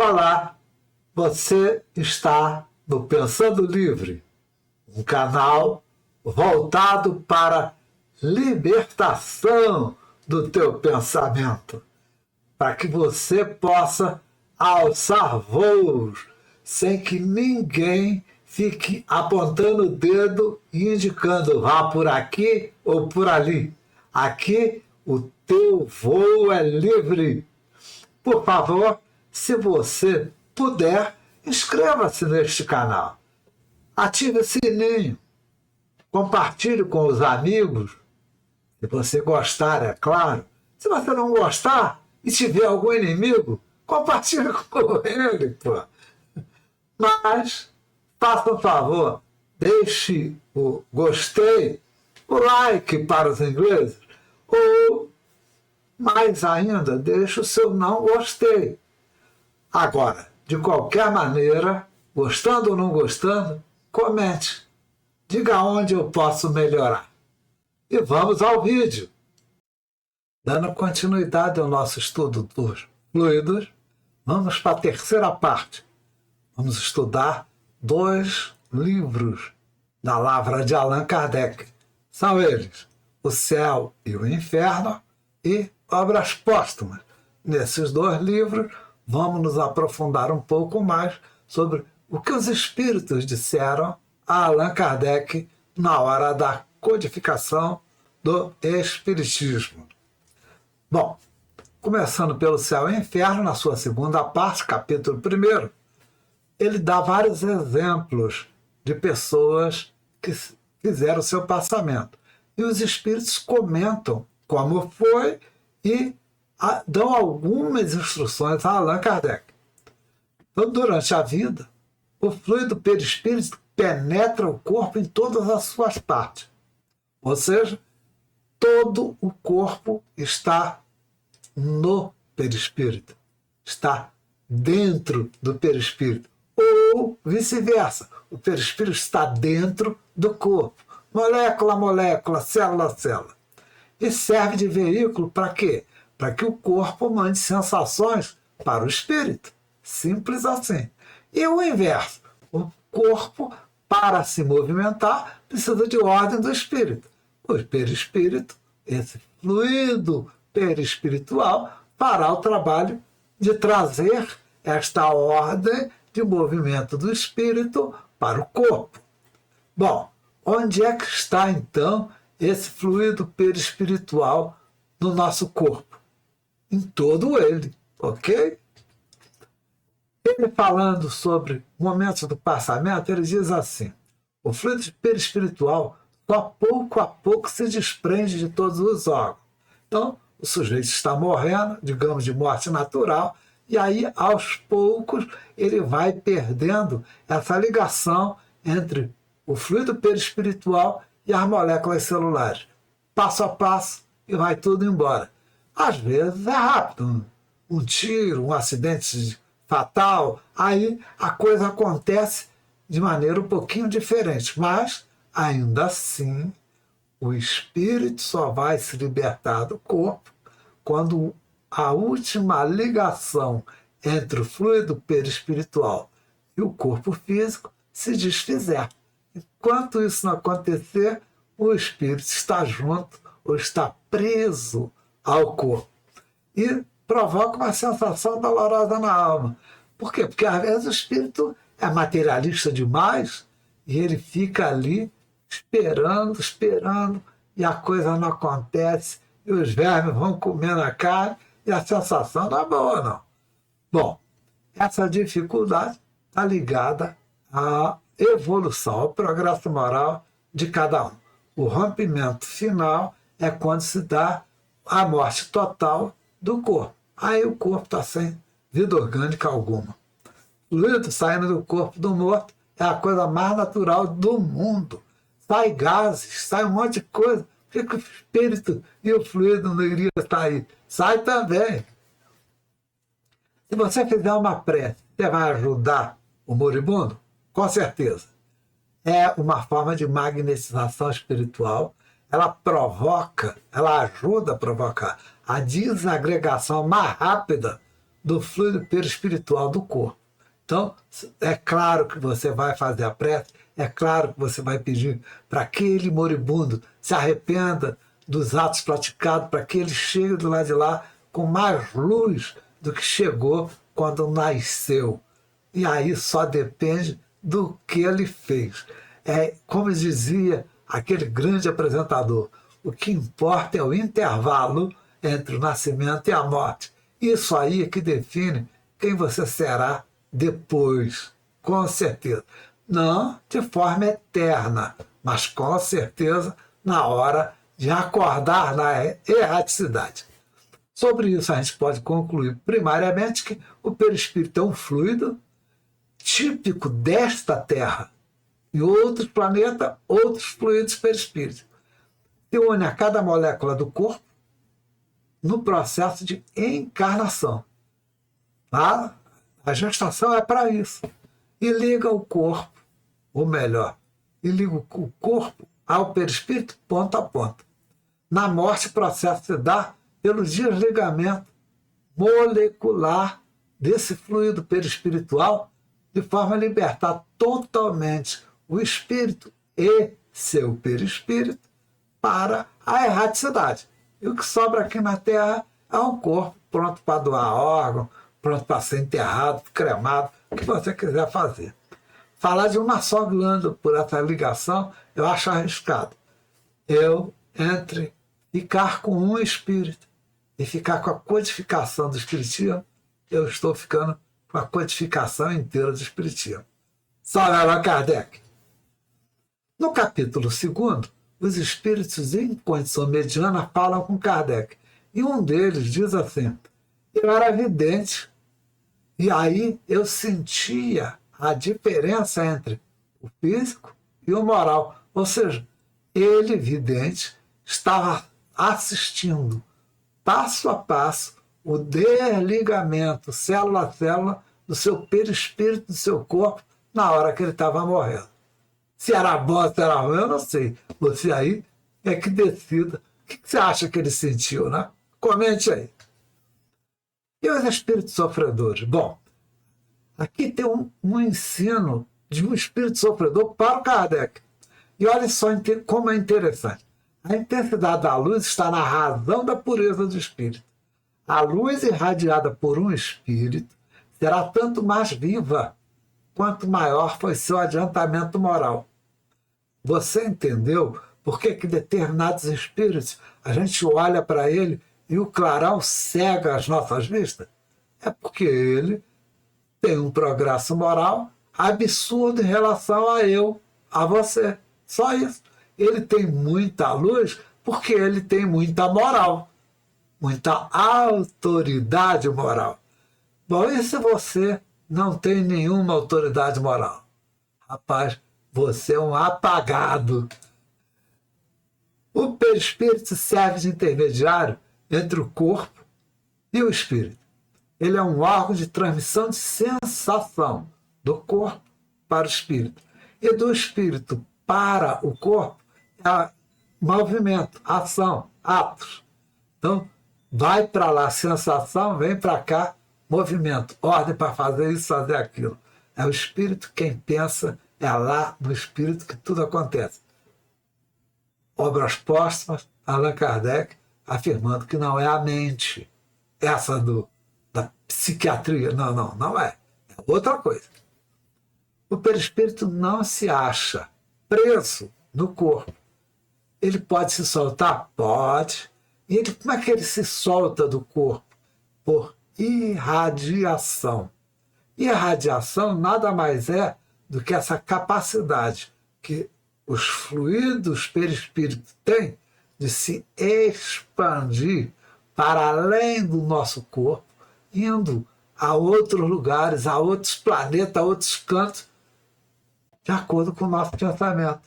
Olá, você está no Pensando Livre, um canal voltado para libertação do teu pensamento, para que você possa alçar voos sem que ninguém fique apontando o dedo e indicando vá por aqui ou por ali. Aqui o teu voo é livre. Por favor, se você puder, inscreva-se neste canal. Ative o sininho. Compartilhe com os amigos. Se você gostar, é claro. Se você não gostar e tiver algum inimigo, compartilhe com ele, pô. Mas, faça um favor, deixe o gostei, o like para os ingleses, ou, mais ainda, deixe o seu não gostei. Agora, de qualquer maneira, gostando ou não gostando, comente. Diga onde eu posso melhorar. E vamos ao vídeo. Dando continuidade ao nosso estudo dos fluidos, vamos para a terceira parte. Vamos estudar 2 livros da Lavra de Allan Kardec. São eles O Céu e o Inferno e Obras Póstumas. Nesses 2 livros, vamos nos aprofundar um pouco mais sobre o que os espíritos disseram a Allan Kardec na hora da codificação do Espiritismo. Bom, começando pelo Céu e Inferno, na sua segunda parte, capítulo 1, ele dá vários exemplos de pessoas que fizeram o seu passamento. E os espíritos comentam como foi e dão algumas instruções a Allan Kardec. Então, durante a vida, o fluido perispírito penetra o corpo em todas as suas partes. Ou seja, todo o corpo está no perispírito, está dentro do perispírito. Ou vice-versa, o perispírito está dentro do corpo, molécula a molécula, célula a célula. E serve de veículo para quê? Para que o corpo mande sensações para o espírito. Simples assim. E o inverso, o corpo, para se movimentar, precisa de ordem do espírito. O perispírito, esse fluido perispiritual, fará o trabalho de trazer esta ordem de movimento do espírito para o corpo. Bom, onde é que está então esse fluido perispiritual no nosso corpo? Em todo ele, ok? Ele falando sobre momentos do passamento, ele diz assim: o fluido perispiritual só pouco a pouco se desprende de todos os órgãos. Então, o sujeito está morrendo, digamos, de morte natural, e aí, aos poucos, ele vai perdendo essa ligação entre o fluido perispiritual e as moléculas celulares. Passo a passo, e vai tudo embora. Às vezes é rápido, um tiro, um acidente fatal, aí a coisa acontece de maneira um pouquinho diferente, mas, ainda assim, o espírito só vai se libertar do corpo quando a última ligação entre o fluido perispiritual e o corpo físico se desfizer. Enquanto isso não acontecer, o espírito está junto ou está preso ao corpo. E provoca uma sensação dolorosa na alma. Por quê? Porque às vezes o espírito é materialista demais e ele fica ali esperando, e a coisa não acontece, e os vermes vão comendo a carne, e a sensação não é boa, não. Bom, essa dificuldade está ligada à evolução, ao progresso moral de cada um. O rompimento final é quando se dá a morte total do corpo. Aí o corpo está sem vida orgânica alguma. O fluido saindo do corpo do morto é a coisa mais natural do mundo. Sai gases, sai um monte de coisa. Por que o espírito e o fluido não iriam estar aí? Sai também. Se você fizer uma prece, você vai ajudar o moribundo? Com certeza. É uma forma de magnetização espiritual. Ela provoca, ela ajuda a provocar a desagregação mais rápida do fluido perispiritual do corpo. Então, é claro que você vai fazer a prece, é claro que você vai pedir para aquele moribundo se arrependa dos atos praticados, para que ele chegue do lado de lá com mais luz do que chegou quando nasceu. E aí só depende do que ele fez. É como dizia aquele grande apresentador, o que importa é o intervalo entre o nascimento e a morte. Isso aí é que define quem você será depois, com certeza. Não de forma eterna, mas com certeza na hora de acordar na erraticidade. Sobre isso, a gente pode concluir primariamente que o perispírito é um fluido típico desta Terra. Em outros planetas, outros fluidos perispíritos. Se une a cada molécula do corpo no processo de encarnação. A gestação é para isso. E liga o corpo, ou melhor, e liga o corpo ao perispírito ponta a ponta. Na morte, o processo se dá pelo desligamento molecular desse fluido perispiritual, de forma a libertar totalmente o espírito e seu perispírito para a erraticidade. E o que sobra aqui na Terra é um corpo pronto para doar órgão, pronto para ser enterrado, cremado, o que você quiser fazer. Falar de uma só glândula por essa ligação, eu acho arriscado. Entre ficar com um espírito e ficar com a codificação do espiritismo, eu estou ficando com a codificação inteira do espiritismo. Salve Allan Kardec! No capítulo 2º, os espíritos em condição mediana falam com Kardec. E um deles diz assim: eu era vidente, e aí eu sentia a diferença entre o físico e o moral. Ou seja, ele, vidente, estava assistindo passo a passo o desligamento, célula a célula, do seu perispírito, do seu corpo, na hora que ele estava morrendo. Se era bom, se era ruim, eu não sei. Você aí é que decida. O que você acha que ele sentiu, né? Comente aí. E os espíritos sofredores? Bom, aqui tem um ensino de um espírito sofredor para o Kardec. E olha só como é interessante. A intensidade da luz está na razão da pureza do espírito. A luz irradiada por um espírito será tanto mais viva quanto maior foi seu adiantamento moral. Você entendeu por que determinados espíritos a gente olha para ele e o clarão cega as nossas vistas? É porque ele tem um progresso moral absurdo em relação a você. Só isso. Ele tem muita luz porque ele tem muita moral, muita autoridade moral. Bom, e se você não tem nenhuma autoridade moral? Rapaz, você é um apagado. O perispírito serve de intermediário entre o corpo e o espírito. Ele é um órgão de transmissão de sensação do corpo para o espírito. E do espírito para o corpo é movimento, ação, atos. Então, vai para lá sensação, vem para cá movimento, ordem para fazer isso, fazer aquilo. É o espírito quem pensa, é lá no espírito que tudo acontece. Obras póstumas, Allan Kardec afirmando que não é a mente, essa da psiquiatria. Não é. É outra coisa. O perispírito não se acha preso no corpo. Ele pode se soltar? Pode. E como é que ele se solta do corpo? Por irradiação. Irradiação nada mais é do que essa capacidade que os fluidos perispíritos têm de se expandir para além do nosso corpo, indo a outros lugares, a outros planetas, a outros cantos, de acordo com o nosso pensamento,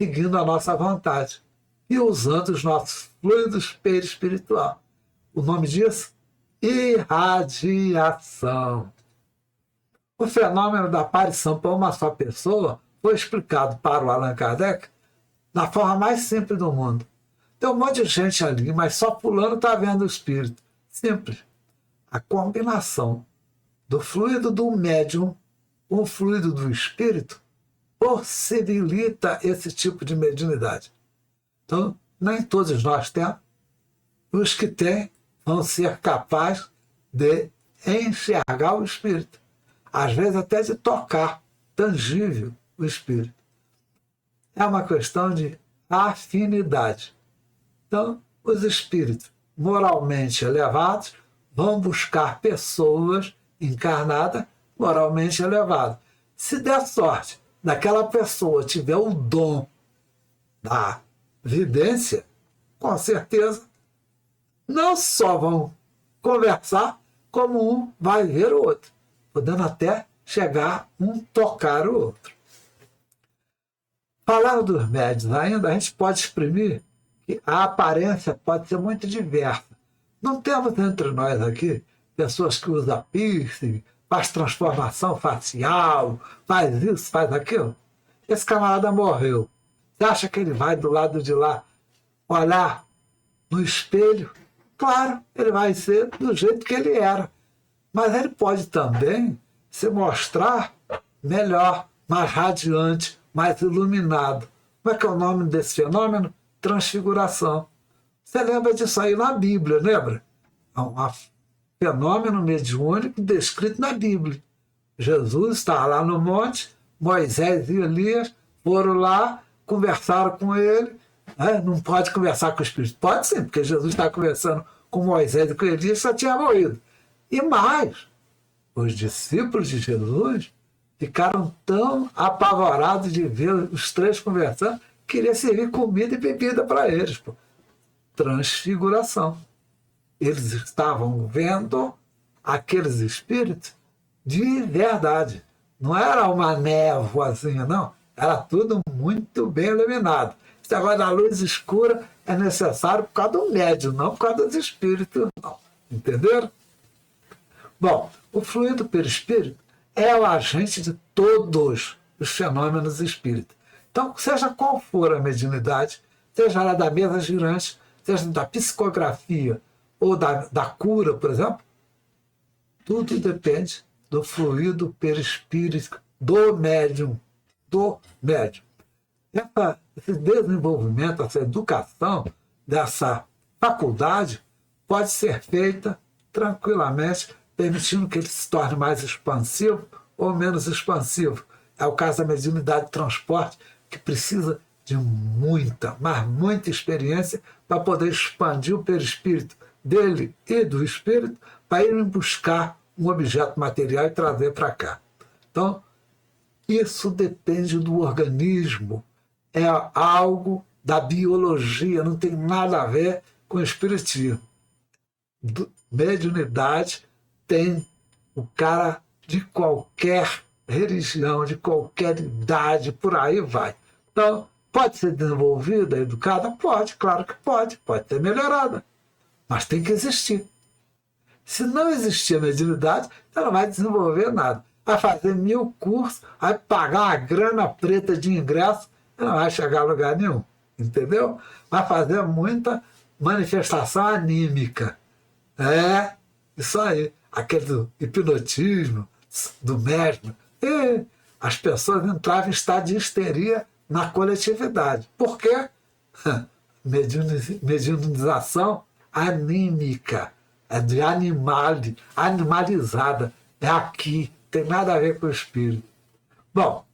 seguindo a nossa vontade e usando os nossos fluidos perispiritual. O nome disso? Irradiação. O fenômeno da aparição por uma só pessoa foi explicado para o Allan Kardec da forma mais simples do mundo. Tem um monte de gente ali, mas só fulano está vendo o espírito. Simples. a combinação do fluido do médium com o fluido do espírito possibilita esse tipo de mediunidade. Então, nem todos nós temos. Os que têm vão ser capazes de enxergar o espírito. Às vezes até de tocar, tangível, o espírito. É uma questão de afinidade. Então, os espíritos moralmente elevados vão buscar pessoas encarnadas moralmente elevadas. Se der sorte daquela pessoa tiver o dom da vidência, com certeza, não só vão conversar, como um vai ver o outro, podendo até chegar um tocar o outro. Falando dos médios ainda, a gente pode exprimir que a aparência pode ser muito diversa. Não temos entre nós aqui pessoas que usam piercing, faz transformação facial, faz isso, faz aquilo. Esse camarada morreu. Você acha que ele vai do lado de lá olhar no espelho? Claro, ele vai ser do jeito que ele era. Mas ele pode também se mostrar melhor, mais radiante, mais iluminado. Como é que é o nome desse fenômeno? Transfiguração. Você lembra disso aí na Bíblia, lembra? É um fenômeno mediúnico descrito na Bíblia. Jesus estava lá no monte, Moisés e Elias foram lá, conversaram com ele. Não pode conversar com o Espírito? Pode sim, porque Jesus está conversando com Moisés e com Elias, já tinha morrido. E mais, os discípulos de Jesus ficaram tão apavorados de ver os três conversando, que queria servir comida e bebida para eles. Pô. Transfiguração. Eles estavam vendo aqueles espíritos de verdade. Não era uma névoazinha, não. Era tudo muito bem iluminado. Esse negócio da luz escura é necessário por causa do médium, não por causa dos espíritos, não. Entenderam? Bom, o fluido perispírito é o agente de todos os fenômenos espíritas. Então, seja qual for a mediunidade, seja ela da mesa girante, seja da psicografia ou da cura, por exemplo, tudo depende do fluido perispírito do médium. Do médium. Esse desenvolvimento, essa educação dessa faculdade pode ser feita tranquilamente, permitindo que ele se torne mais expansivo ou menos expansivo. É o caso da mediunidade de transporte, que precisa de muita, mas muita experiência para poder expandir o perispírito dele e do espírito para ir buscar um objeto material e trazer para cá. Então, isso depende do organismo, é algo da biologia, não tem nada a ver com o espiritismo. Mediunidade tem o cara de qualquer religião, de qualquer idade, por aí vai. Então, pode ser desenvolvida, educada? Pode, claro que pode ser melhorada, mas tem que existir. Se não existir a mediunidade, ela não vai desenvolver nada. Vai fazer 1000 cursos, vai pagar uma grana preta de ingresso, e não vai chegar a lugar nenhum, entendeu? Vai fazer muita manifestação anímica. É, isso aí. Aquele do hipnotismo, do médium. E as pessoas entravam em estado de histeria na coletividade. Por quê? Mediunização anímica. É de animalizada. É aqui. Tem nada a ver com o espírito. Bom,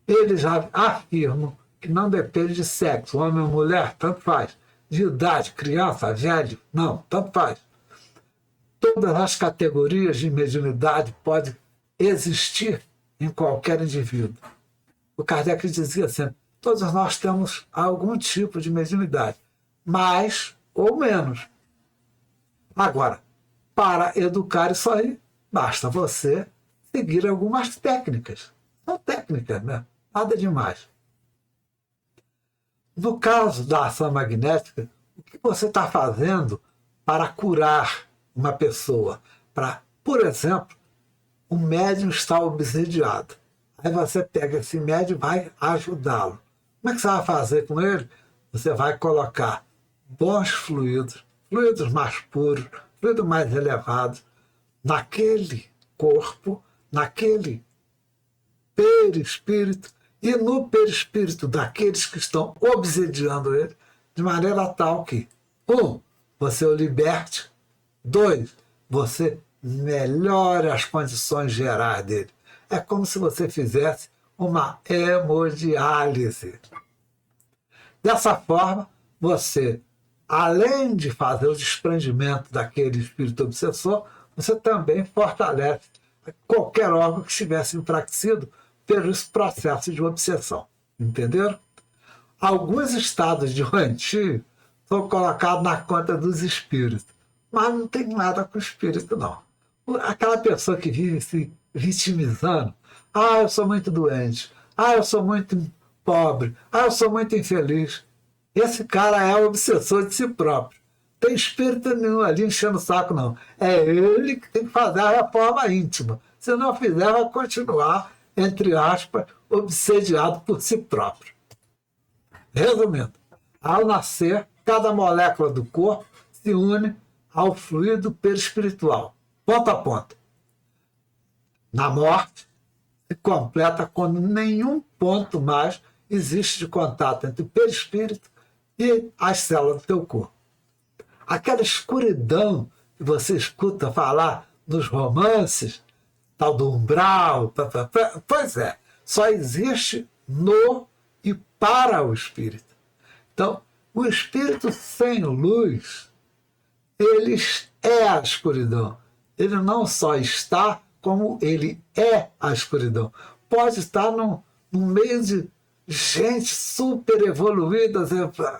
eles já afirmam que não depende de sexo, homem ou mulher, tanto faz. De idade, criança, velho, não, tanto faz. Todas as categorias de mediunidade podem existir em qualquer indivíduo. O Kardec dizia sempre, todos nós temos algum tipo de mediunidade, mais ou menos. Agora, para educar isso aí, basta você seguir algumas técnicas. São técnicas, né? Nada demais. No caso da ação magnética, o que você está fazendo para curar uma pessoa? Por exemplo, um médium está obsidiado. Aí você pega esse médium e vai ajudá-lo. Como é que você vai fazer com ele? Você vai colocar bons fluidos mais puros, fluidos mais elevados naquele corpo, naquele perispírito e no perispírito daqueles que estão obsediando ele, de maneira tal que, 1, você o liberte, 2, você melhore as condições gerais dele. É como se você fizesse uma hemodiálise. Dessa forma, você, além de fazer o desprendimento daquele espírito obsessor, você também fortalece qualquer órgão que estivesse enfraquecido pelos processos de obsessão. Entenderam? Alguns estados de doentio são colocados na conta dos espíritos, mas não tem nada com o espírito, não. Aquela pessoa que vive se vitimizando, eu sou muito doente, eu sou muito pobre, eu sou muito infeliz. Esse cara é o obsessor de si próprio. Tem espírito nenhum ali enchendo o saco, não. É ele que tem que fazer a reforma íntima. Se não fizer, vai continuar, entre aspas, obsediado por si próprio. Resumindo, ao nascer, cada molécula do corpo se une ao fluido perispiritual, ponto a ponto. Na morte, se completa quando nenhum ponto mais existe de contato entre o perispírito e as células do teu corpo. Aquela escuridão que você escuta falar nos romances, tal do umbral, pois é, só existe no e para o espírito. Então, o espírito sem luz, ele é a escuridão. Ele não só está, como ele é a escuridão. Pode estar no meio de gente super evoluída,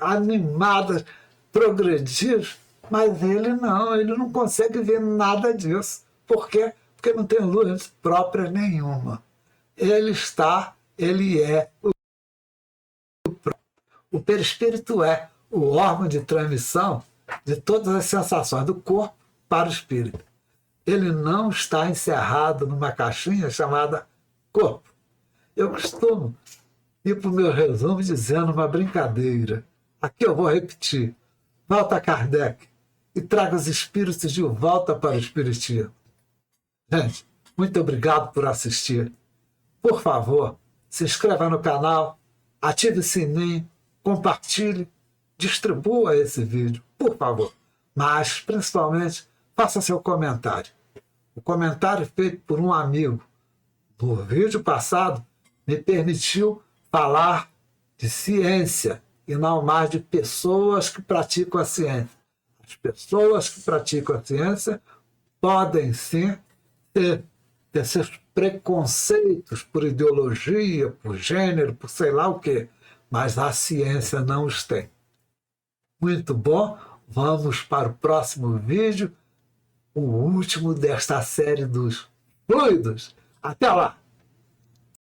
animada, progredir, mas ele não consegue ver nada disso. Por quê? Porque não tem luz própria nenhuma. Ele é o perispírito é o órgão de transmissão de todas as sensações do corpo para o espírito. Ele não está encerrado numa caixinha chamada corpo. Eu costumo ir para o meu resumo dizendo uma brincadeira. Aqui eu vou repetir. Volta a Kardec e traga os espíritos de volta para o espiritismo. Gente, muito obrigado por assistir. Por favor, se inscreva no canal, ative o sininho, compartilhe, distribua esse vídeo, por favor. Mas, principalmente, faça seu comentário. O comentário feito por um amigo no vídeo passado me permitiu falar de ciência e não mais de pessoas que praticam a ciência. As pessoas que praticam a ciência podem sim ter seus preconceitos por ideologia, por gênero, por sei lá o quê, mas a ciência não os tem. Muito bom, vamos para o próximo vídeo, o último desta série dos fluidos. Até lá!